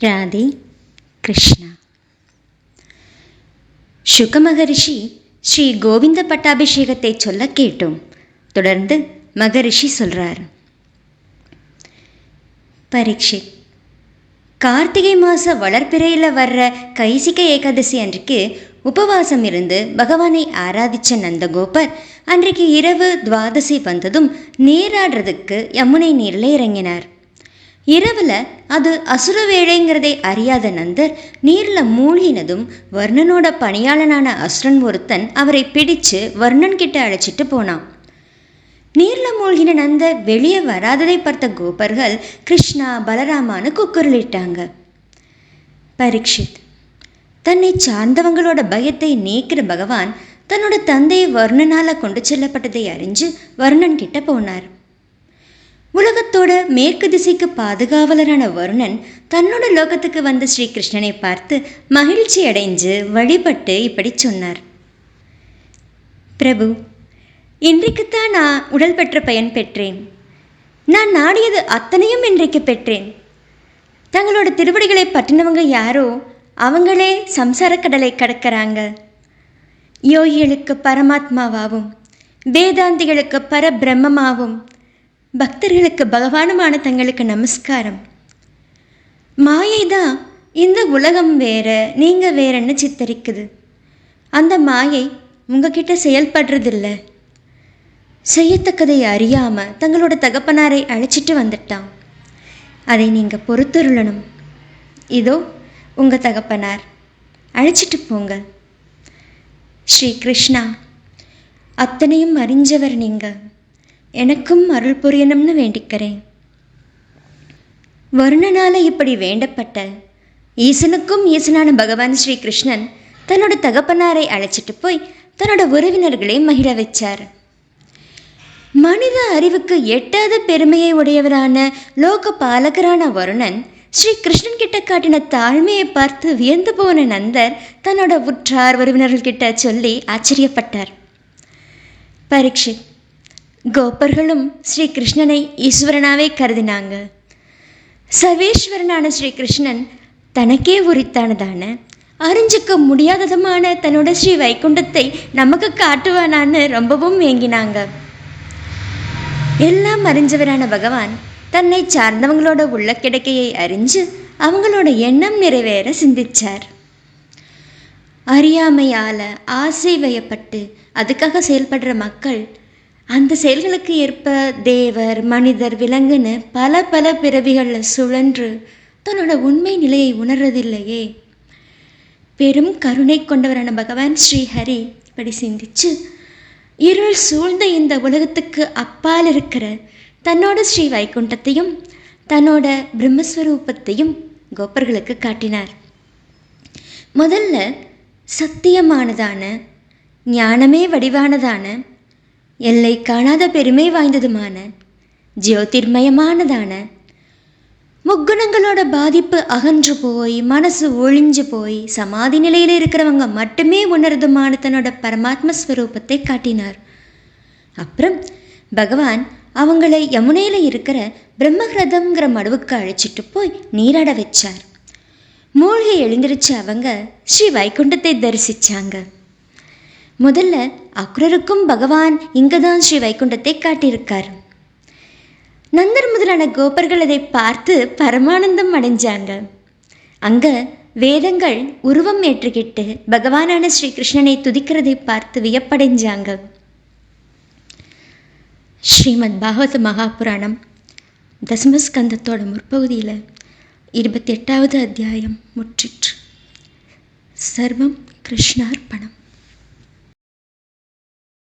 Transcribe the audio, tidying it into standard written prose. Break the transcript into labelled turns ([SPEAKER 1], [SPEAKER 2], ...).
[SPEAKER 1] ராதே கிருஷ்ணா. சுக மகரிஷி ஸ்ரீ கோவிந்த பட்டாபிஷேகத்தை சொல்ல கேட்டோம். தொடர்ந்து மகரிஷி சொல்றார். பரீட்சித், கார்த்திகை மாத வளர்ப்பிறையில் வர்ற கைசிக ஏகாதசி அன்றைக்கு உபவாசம் இருந்து பகவானை ஆராதித்த நந்தகோபர் அன்றைக்கு இரவு துவாதசி வந்ததும் நீராடுறதுக்கு யமுனை நீரில் இறங்கினார். இரவில் அது அசுர வேளைங்கிறதை அறியாத நந்தர் நீரில் மூழ்கினதும் வர்ணனோட பணியாளனான அசுரன் ஒருத்தன் அவரை பிடிச்சு வர்ணன் கிட்ட அழைச்சிட்டு போனான். நீரில் மூழ்கின நந்தர் வெளியே வராததை பார்த்த கோபர்கள் கிருஷ்ணா பலராமான்னு கூக்குரலிட்டாங்க. பரீட்சித், தன்னை சார்ந்தவங்களோட பயத்தை நீக்கிற பகவான் தன்னோட தந்தையை வர்ணனால் கொண்டு செல்லப்பட்டதை அறிஞ்சு வர்ணன் கிட்ட போனார். உலகத்தோட மேற்கு திசைக்கு பாதுகாவலரான வருணன் தன்னோட லோகத்துக்கு வந்த ஸ்ரீகிருஷ்ணனை பார்த்து மகிழ்ச்சி அடைஞ்சு வழிபட்டு இப்படி சொன்னார். பிரபு, இன்றைக்குத்தான் நான் உடல் பெற்ற பயன் பெற்றேன். நான் நாடியது அத்தனையும் இன்றைக்கு பெற்றேன். தங்களோட திருவடிகளை பற்றினவங்க யாரோ அவங்களே சம்சாரக்கடலை கடக்கிறாங்க. யோகிகளுக்கு பரமாத்மாவாகவும் வேதாந்திகளுக்கு பரபிரம்மமாகவும் பக்தர்களுக்கு பகவானுமான தங்களுக்கு நமஸ்காரம். மாயை தான் இந்த உலகம் வேற நீங்கள் வேறன்னு சித்தரிக்குது. அந்த மாயை உங்ககிட்ட செயல்படுறதில்ல. செய்யத்தக்கதை அறியாமல் தங்களோட தகப்பனாரை அழைச்சிட்டு வந்துட்டான். அதை நீங்கள் பொறுத்துருளணும். இதோ உங்கள் தகப்பனார், அழைச்சிட்டு போங்க. ஸ்ரீ கிருஷ்ணா, அத்தனையும் அறிஞ்சவர் நீங்கள், எனக்கும் அருள் புரியணும்னு வேண்டிக்கிறேன். வருணனால் இப்படி வேண்டப்பட்ட ஈசனுக்கும் ஈசனான பகவான் ஸ்ரீ கிருஷ்ணன் தன்னோட தகப்பனாரை அழைச்சிட்டு போய் தன்னோட உறவினர்களை மகிழ வச்சார். மனித அறிவுக்கு எட்டாத பெருமையை உடையவரான லோக பாலகரான வருணன் ஸ்ரீ கிருஷ்ணன் கிட்ட காட்டின தாழ்மையை பார்த்து வியந்து போன நந்தர் தன்னோட உற்றார் உறவினர்கள்கிட்ட சொல்லி ஆச்சரியப்பட்டார். பரீட்சித், கோபர்களும் ஸ்ரீ கிருஷ்ணனை ஈஸ்வரனாவே கருதினாங்க. சர்வேஸ்வரனான ஸ்ரீ கிருஷ்ணன் தனக்கே உரித்தானதான அறிஞ்சிக்க முடியாததுமான தன்னோட ஸ்ரீ வைகுண்டத்தை நமக்கு காட்டுவானான்னு ரொம்பவும் ஏங்கினாங்க. எல்லாம் அறிஞ்சவரான பகவான் தன்னை சார்ந்தவங்களோட உள்ள கிடக்கையை அறிஞ்சு அவங்களோட எண்ணம் நிறைவேற சிந்திச்சார். அறியாமையால் ஆசை வயப்பட்டு அதுக்காக செயல்படுற மக்கள் அந்த செயல்களுக்கு ஏற்ப தேவர், மனிதர், விலங்குன்னு பல பல பிறவிகளில் சுழன்று தன்னோட உண்மை நிலையை உணர்றதில்லையே. பெரும் கருணை கொண்டவரான பகவான் ஸ்ரீஹரி இப்படி சிந்திச்சு இருள் சூழ்ந்த இந்த உலகத்துக்கு அப்பால் இருக்கிற தன்னோட ஸ்ரீ வைகுண்டத்தையும் தன்னோட பிரம்மஸ்வரூபத்தையும் கோபர்களுக்கு காட்டினார். முதல்ல சத்தியமானதான, ஞானமே வடிவானதான, எல்லை காணாத பெருமை வாய்ந்ததுமான, ஜோதிர்மயமானதான, முக்குணங்களோட பாதிப்பு அகன்று போய் மனசு ஒழிஞ்சு போய் சமாதி நிலையில் இருக்கிறவங்க மட்டுமே உணர்துமான தன்னோட பரமாத்ம ஸ்வரூபத்தை காட்டினார். அப்புறம் பகவான் அவங்களை யமுனையில் இருக்கிற பிரம்மஹ்ரதம்ங்கிற மடுவுக்கு அழைச்சிட்டு போய் நீராட வச்சார். மூழ்கி எழுந்திருச்சு அவங்க ஸ்ரீ வைகுண்டத்தை தரிசிச்சாங்க. முதல்ல அக்ரருக்கும் பகவான் இங்கே தான் ஸ்ரீ வைகுண்டத்தை காட்டியிருக்கார். நந்தர் முதலான கோபர்கள் அதை பார்த்து பரமானந்தம் அடைஞ்சாங்க. அங்கே வேதங்கள் உருவம் ஏற்றுக்கிட்டு பகவானான ஸ்ரீ கிருஷ்ணனை துதிக்கிறதை பார்த்து வியப்படைஞ்சாங்க. ஸ்ரீமத் பாகவத மகாபுராணம் தசமஸ்கந்தத்தோட முற்பகுதியில் 28வது அத்தியாயம் முற்றிற்று. சர்வம் கிருஷ்ணார்ப்பணம்.